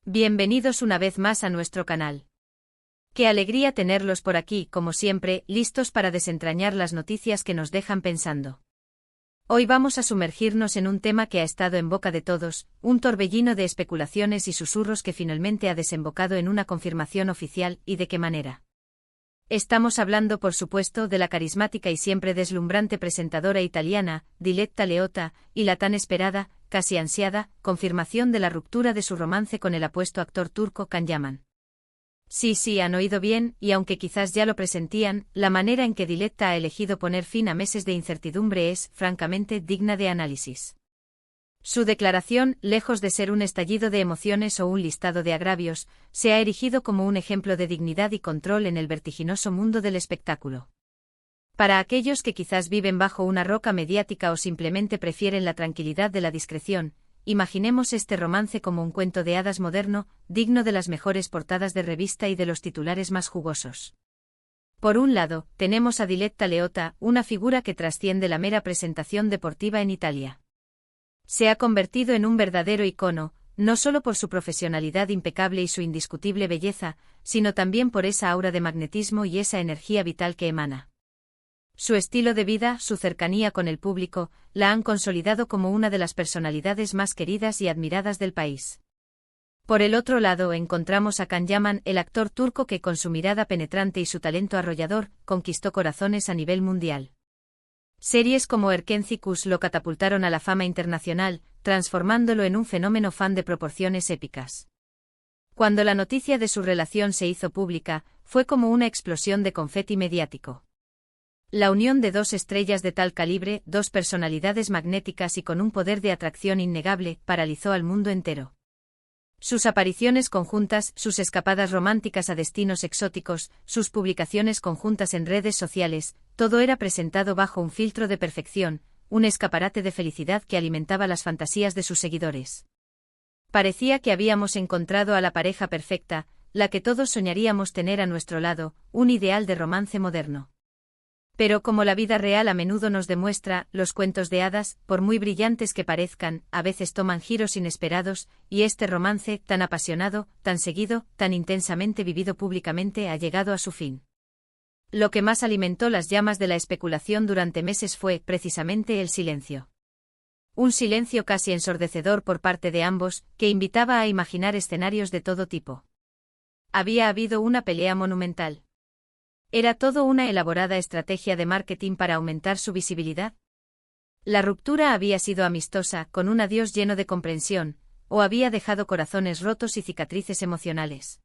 Bienvenidos una vez más a nuestro canal. Qué alegría tenerlos por aquí, como siempre, listos para desentrañar las noticias que nos dejan pensando. Hoy vamos a sumergirnos en un tema que ha estado en boca de todos, un torbellino de especulaciones y susurros que finalmente ha desembocado en una confirmación oficial, ¿y de qué manera? Estamos hablando, por supuesto, de la carismática y siempre deslumbrante presentadora italiana, Diletta Leotta, y la tan esperada, casi ansiada, confirmación de la ruptura de su romance con el apuesto actor turco Can Yaman. Sí, han oído bien, y aunque quizás ya lo presentían, la manera en que Diletta ha elegido poner fin a meses de incertidumbre es, francamente, digna de análisis. Su declaración, lejos de ser un estallido de emociones o un listado de agravios, se ha erigido como un ejemplo de dignidad y control en el vertiginoso mundo del espectáculo. Para aquellos que quizás viven bajo una roca mediática o simplemente prefieren la tranquilidad de la discreción, imaginemos este romance como un cuento de hadas moderno, digno de las mejores portadas de revista y de los titulares más jugosos. Por un lado, tenemos a Diletta Leotta, una figura que trasciende la mera presentación deportiva en Italia. Se ha convertido en un verdadero icono, no solo por su profesionalidad impecable y su indiscutible belleza, sino también por esa aura de magnetismo y esa energía vital que emana. Su estilo de vida, su cercanía con el público, la han consolidado como una de las personalidades más queridas y admiradas del país. Por el otro lado encontramos a Can Yaman, el actor turco que con su mirada penetrante y su talento arrollador, conquistó corazones a nivel mundial. Series como Erkenci lo catapultaron a la fama internacional, transformándolo en un fenómeno fan de proporciones épicas. Cuando la noticia de su relación se hizo pública, fue como una explosión de confeti mediático. La unión de dos estrellas de tal calibre, dos personalidades magnéticas y con un poder de atracción innegable, paralizó al mundo entero. Sus apariciones conjuntas, sus escapadas románticas a destinos exóticos, sus publicaciones conjuntas en redes sociales, todo era presentado bajo un filtro de perfección, un escaparate de felicidad que alimentaba las fantasías de sus seguidores. Parecía que habíamos encontrado a la pareja perfecta, la que todos soñaríamos tener a nuestro lado, un ideal de romance moderno. Pero como la vida real a menudo nos demuestra, los cuentos de hadas, por muy brillantes que parezcan, a veces toman giros inesperados, y este romance, tan apasionado, tan seguido, tan intensamente vivido públicamente, ha llegado a su fin. Lo que más alimentó las llamas de la especulación durante meses fue, precisamente, el silencio. Un silencio casi ensordecedor por parte de ambos, que invitaba a imaginar escenarios de todo tipo. Había habido una pelea monumental. ¿Era todo una elaborada estrategia de marketing para aumentar su visibilidad? ¿La ruptura había sido amistosa, con un adiós lleno de comprensión, o había dejado corazones rotos y cicatrices emocionales?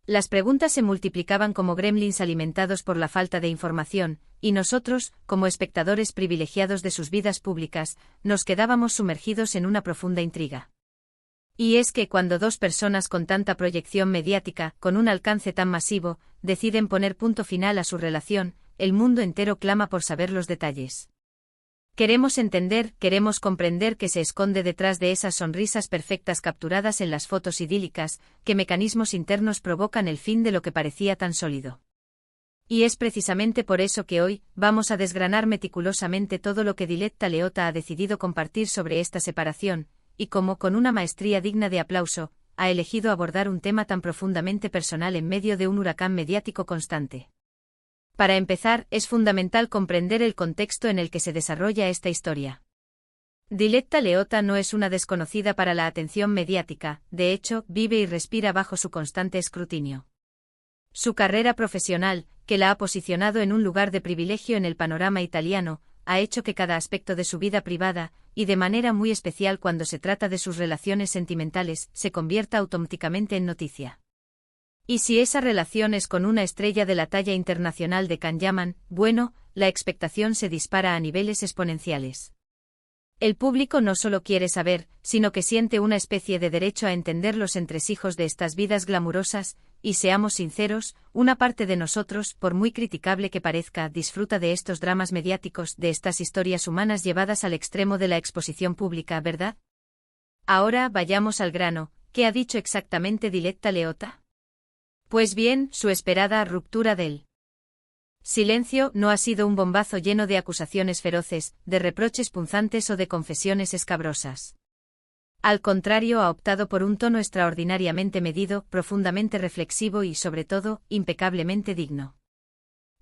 Las preguntas se multiplicaban como gremlins alimentados por la falta de información, y nosotros, como espectadores privilegiados de sus vidas públicas, nos quedábamos sumergidos en una profunda intriga. Y es que cuando dos personas con tanta proyección mediática, con un alcance tan masivo, deciden poner punto final a su relación, el mundo entero clama por saber los detalles. Queremos entender, queremos comprender qué se esconde detrás de esas sonrisas perfectas capturadas en las fotos idílicas, qué mecanismos internos provocan el fin de lo que parecía tan sólido. Y es precisamente por eso que hoy, vamos a desgranar meticulosamente todo lo que Diletta Leotta ha decidido compartir sobre esta separación, y cómo, con una maestría digna de aplauso, ha elegido abordar un tema tan profundamente personal en medio de un huracán mediático constante. Para empezar, es fundamental comprender el contexto en el que se desarrolla esta historia. Diletta Leotta no es una desconocida para la atención mediática, de hecho, vive y respira bajo su constante escrutinio. Su carrera profesional, que la ha posicionado en un lugar de privilegio en el panorama italiano, ha hecho que cada aspecto de su vida privada, y de manera muy especial cuando se trata de sus relaciones sentimentales, se convierta automáticamente en noticia. Y si esa relación es con una estrella de la talla internacional de Can Yaman, bueno, la expectación se dispara a niveles exponenciales. El público no solo quiere saber, sino que siente una especie de derecho a entender los entresijos de estas vidas glamurosas, y seamos sinceros, una parte de nosotros, por muy criticable que parezca, disfruta de estos dramas mediáticos, de estas historias humanas llevadas al extremo de la exposición pública, ¿verdad? Ahora vayamos al grano, ¿qué ha dicho exactamente Diletta Leotta? Pues bien, su esperada ruptura del silencio no ha sido un bombazo lleno de acusaciones feroces, de reproches punzantes o de confesiones escabrosas. Al contrario, ha optado por un tono extraordinariamente medido, profundamente reflexivo y, sobre todo, impecablemente digno.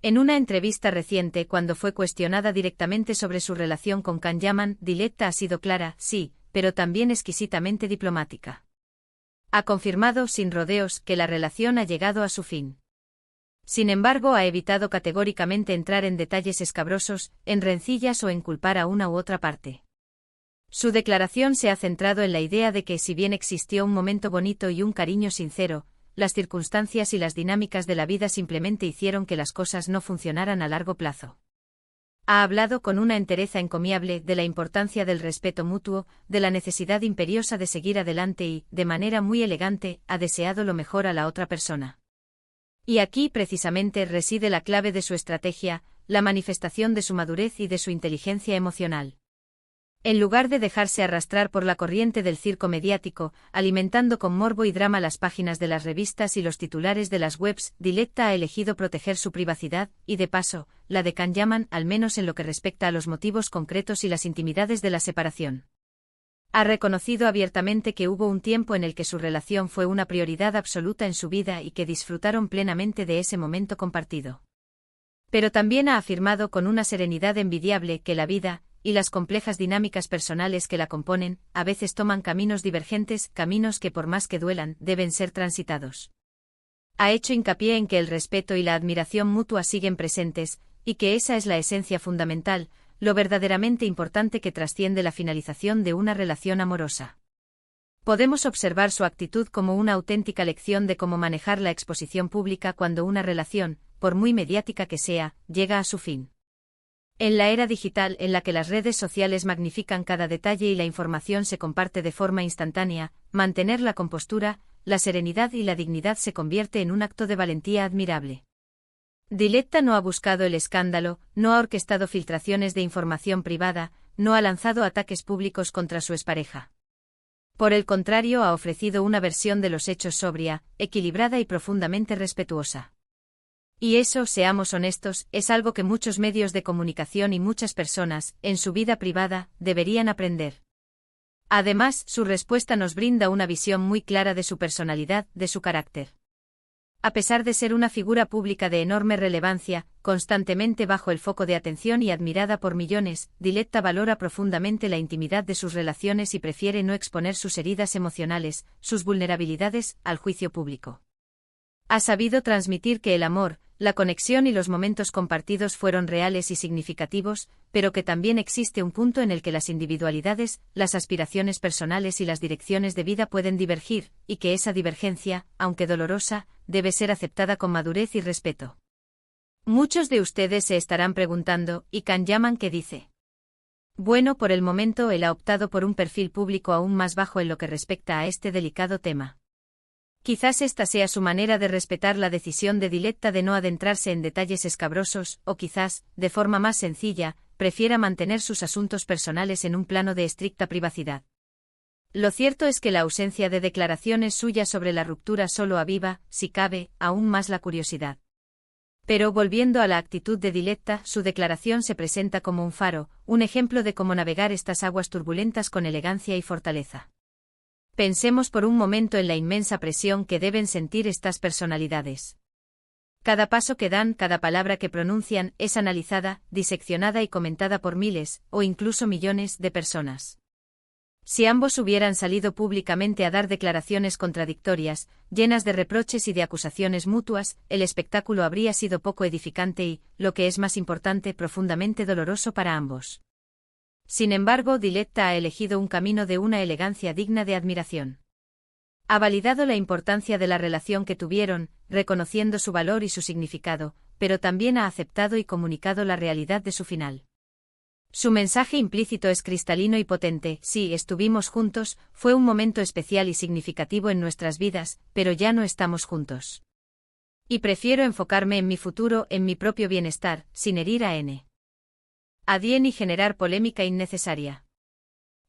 En una entrevista reciente, cuando fue cuestionada directamente sobre su relación con Can Yaman, Diletta ha sido clara, sí, pero también exquisitamente diplomática. Ha confirmado, sin rodeos, que la relación ha llegado a su fin. Sin embargo, ha evitado categóricamente entrar en detalles escabrosos, en rencillas o en culpar a una u otra parte. Su declaración se ha centrado en la idea de que, si bien existió un momento bonito y un cariño sincero, las circunstancias y las dinámicas de la vida simplemente hicieron que las cosas no funcionaran a largo plazo. Ha hablado con una entereza encomiable de la importancia del respeto mutuo, de la necesidad imperiosa de seguir adelante y, de manera muy elegante, ha deseado lo mejor a la otra persona. Y aquí precisamente reside la clave de su estrategia, la manifestación de su madurez y de su inteligencia emocional. En lugar de dejarse arrastrar por la corriente del circo mediático, alimentando con morbo y drama las páginas de las revistas y los titulares de las webs, Diletta ha elegido proteger su privacidad, y de paso, la de Can Yaman, al menos en lo que respecta a los motivos concretos y las intimidades de la separación. Ha reconocido abiertamente que hubo un tiempo en el que su relación fue una prioridad absoluta en su vida y que disfrutaron plenamente de ese momento compartido. Pero también ha afirmado con una serenidad envidiable que la vida, y las complejas dinámicas personales que la componen, a veces toman caminos divergentes, caminos que por más que duelan, deben ser transitados. Ha hecho hincapié en que el respeto y la admiración mutua siguen presentes, y que esa es la esencia fundamental, lo verdaderamente importante que trasciende la finalización de una relación amorosa. Podemos observar su actitud como una auténtica lección de cómo manejar la exposición pública cuando una relación, por muy mediática que sea, llega a su fin. En la era digital en la que las redes sociales magnifican cada detalle y la información se comparte de forma instantánea, mantener la compostura, la serenidad y la dignidad se convierte en un acto de valentía admirable. Diletta no ha buscado el escándalo, no ha orquestado filtraciones de información privada, no ha lanzado ataques públicos contra su expareja. Por el contrario, ha ofrecido una versión de los hechos sobria, equilibrada y profundamente respetuosa. Y eso, seamos honestos, es algo que muchos medios de comunicación y muchas personas, en su vida privada, deberían aprender. Además, su respuesta nos brinda una visión muy clara de su personalidad, de su carácter. A pesar de ser una figura pública de enorme relevancia, constantemente bajo el foco de atención y admirada por millones, Diletta valora profundamente la intimidad de sus relaciones y prefiere no exponer sus heridas emocionales, sus vulnerabilidades, al juicio público. Ha sabido transmitir que el amor, la conexión y los momentos compartidos fueron reales y significativos, pero que también existe un punto en el que las individualidades, las aspiraciones personales y las direcciones de vida pueden divergir, y que esa divergencia, aunque dolorosa, debe ser aceptada con madurez y respeto. Muchos de ustedes se estarán preguntando, ¿y Can Yaman qué dice? Bueno, por el momento él ha optado por un perfil público aún más bajo en lo que respecta a este delicado tema. Quizás esta sea su manera de respetar la decisión de Diletta de no adentrarse en detalles escabrosos, o quizás, de forma más sencilla, prefiera mantener sus asuntos personales en un plano de estricta privacidad. Lo cierto es que la ausencia de declaraciones suyas sobre la ruptura solo aviva, si cabe, aún más la curiosidad. Pero volviendo a la actitud de Diletta, su declaración se presenta como un faro, un ejemplo de cómo navegar estas aguas turbulentas con elegancia y fortaleza. Pensemos por un momento en la inmensa presión que deben sentir estas personalidades. Cada paso que dan, cada palabra que pronuncian, es analizada, diseccionada y comentada por miles, o incluso millones, de personas. Si ambos hubieran salido públicamente a dar declaraciones contradictorias, llenas de reproches y de acusaciones mutuas, el espectáculo habría sido poco edificante y, lo que es más importante, profundamente doloroso para ambos. Sin embargo, Diletta ha elegido un camino de una elegancia digna de admiración. Ha validado la importancia de la relación que tuvieron, reconociendo su valor y su significado, pero también ha aceptado y comunicado la realidad de su final. Su mensaje implícito es cristalino y potente: sí, estuvimos juntos, fue un momento especial y significativo en nuestras vidas, pero ya no estamos juntos. Y prefiero enfocarme en mi futuro, en mi propio bienestar, sin herir a N. Nadie ni generar polémica innecesaria.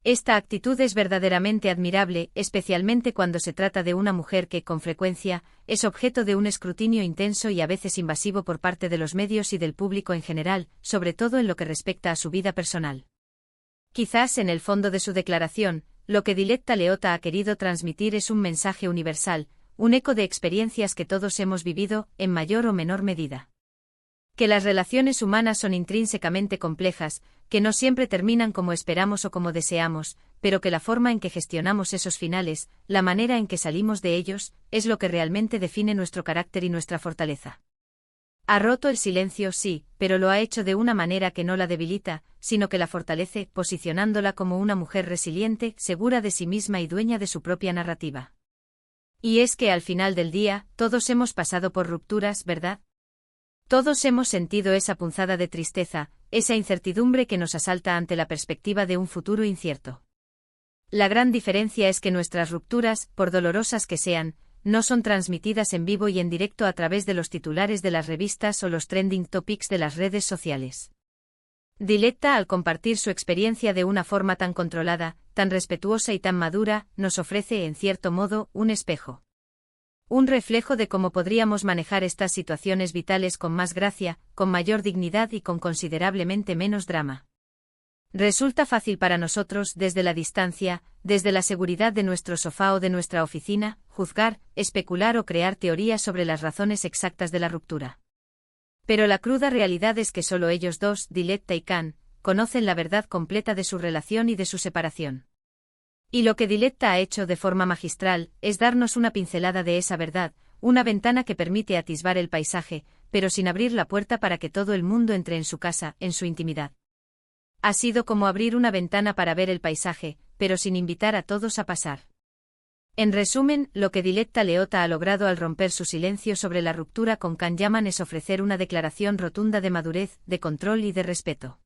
Esta actitud es verdaderamente admirable, especialmente cuando se trata de una mujer que, con frecuencia, es objeto de un escrutinio intenso y a veces invasivo por parte de los medios y del público en general, sobre todo en lo que respecta a su vida personal. Quizás en el fondo de su declaración, lo que Diletta Leotta ha querido transmitir es un mensaje universal, un eco de experiencias que todos hemos vivido, en mayor o menor medida. Que las relaciones humanas son intrínsecamente complejas, que no siempre terminan como esperamos o como deseamos, pero que la forma en que gestionamos esos finales, la manera en que salimos de ellos, es lo que realmente define nuestro carácter y nuestra fortaleza. Ha roto el silencio, sí, pero lo ha hecho de una manera que no la debilita, sino que la fortalece, posicionándola como una mujer resiliente, segura de sí misma y dueña de su propia narrativa. Y es que al final del día, todos hemos pasado por rupturas, ¿verdad? Todos hemos sentido esa punzada de tristeza, esa incertidumbre que nos asalta ante la perspectiva de un futuro incierto. La gran diferencia es que nuestras rupturas, por dolorosas que sean, no son transmitidas en vivo y en directo a través de los titulares de las revistas o los trending topics de las redes sociales. Diletta, al compartir su experiencia de una forma tan controlada, tan respetuosa y tan madura, nos ofrece, en cierto modo, un espejo. Un reflejo de cómo podríamos manejar estas situaciones vitales con más gracia, con mayor dignidad y con considerablemente menos drama. Resulta fácil para nosotros, desde la distancia, desde la seguridad de nuestro sofá o de nuestra oficina, juzgar, especular o crear teorías sobre las razones exactas de la ruptura. Pero la cruda realidad es que solo ellos dos, Diletta y Can, conocen la verdad completa de su relación y de su separación. Y lo que Diletta ha hecho de forma magistral es darnos una pincelada de esa verdad, una ventana que permite atisbar el paisaje, pero sin abrir la puerta para que todo el mundo entre en su casa, en su intimidad. Ha sido como abrir una ventana para ver el paisaje, pero sin invitar a todos a pasar. En resumen, lo que Diletta Leotta ha logrado al romper su silencio sobre la ruptura con Can Yaman es ofrecer una declaración rotunda de madurez, de control y de respeto.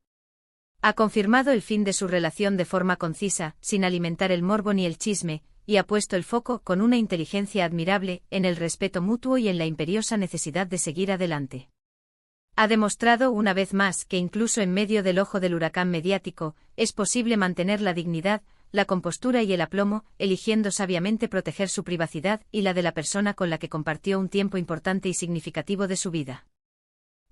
Ha confirmado el fin de su relación de forma concisa, sin alimentar el morbo ni el chisme, y ha puesto el foco, con una inteligencia admirable, en el respeto mutuo y en la imperiosa necesidad de seguir adelante. Ha demostrado una vez más que incluso en medio del ojo del huracán mediático, es posible mantener la dignidad, la compostura y el aplomo, eligiendo sabiamente proteger su privacidad y la de la persona con la que compartió un tiempo importante y significativo de su vida.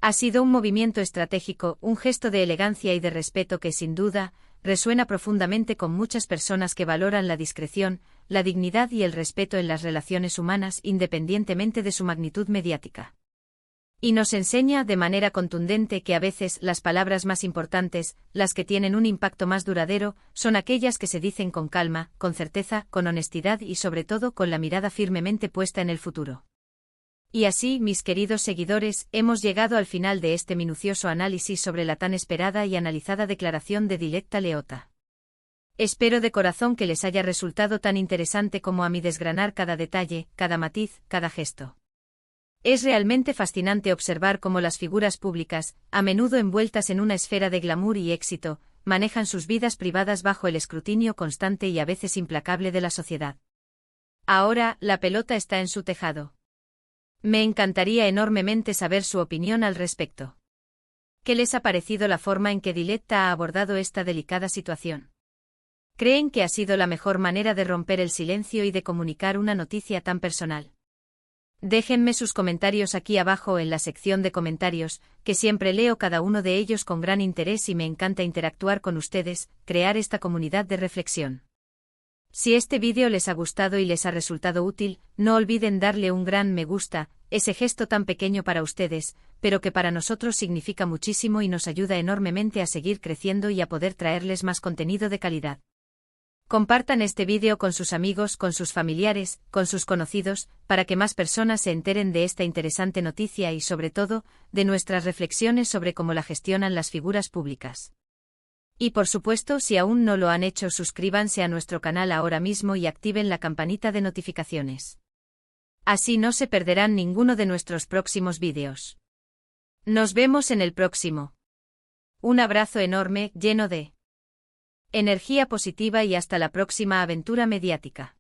Ha sido un movimiento estratégico, un gesto de elegancia y de respeto que, sin duda, resuena profundamente con muchas personas que valoran la discreción, la dignidad y el respeto en las relaciones humanas independientemente de su magnitud mediática. Y nos enseña de manera contundente que a veces las palabras más importantes, las que tienen un impacto más duradero, son aquellas que se dicen con calma, con certeza, con honestidad y sobre todo con la mirada firmemente puesta en el futuro. Y así, mis queridos seguidores, hemos llegado al final de este minucioso análisis sobre la tan esperada y analizada declaración de Diletta Leotta. Espero de corazón que les haya resultado tan interesante como a mí desgranar cada detalle, cada matiz, cada gesto. Es realmente fascinante observar cómo las figuras públicas, a menudo envueltas en una esfera de glamour y éxito, manejan sus vidas privadas bajo el escrutinio constante y a veces implacable de la sociedad. Ahora, la pelota está en su tejado. Me encantaría enormemente saber su opinión al respecto. ¿Qué les ha parecido la forma en que Diletta ha abordado esta delicada situación? ¿Creen que ha sido la mejor manera de romper el silencio y de comunicar una noticia tan personal? Déjenme sus comentarios aquí abajo en la sección de comentarios, que siempre leo cada uno de ellos con gran interés y me encanta interactuar con ustedes, crear esta comunidad de reflexión. Si este vídeo les ha gustado y les ha resultado útil, no olviden darle un gran me gusta, ese gesto tan pequeño para ustedes, pero que para nosotros significa muchísimo y nos ayuda enormemente a seguir creciendo y a poder traerles más contenido de calidad. Compartan este vídeo con sus amigos, con sus familiares, con sus conocidos, para que más personas se enteren de esta interesante noticia y sobre todo, de nuestras reflexiones sobre cómo la gestionan las figuras públicas. Y por supuesto, si aún no lo han hecho, suscríbanse a nuestro canal ahora mismo y activen la campanita de notificaciones. Así no se perderán ninguno de nuestros próximos vídeos. Nos vemos en el próximo. Un abrazo enorme, lleno de energía positiva y hasta la próxima aventura mediática.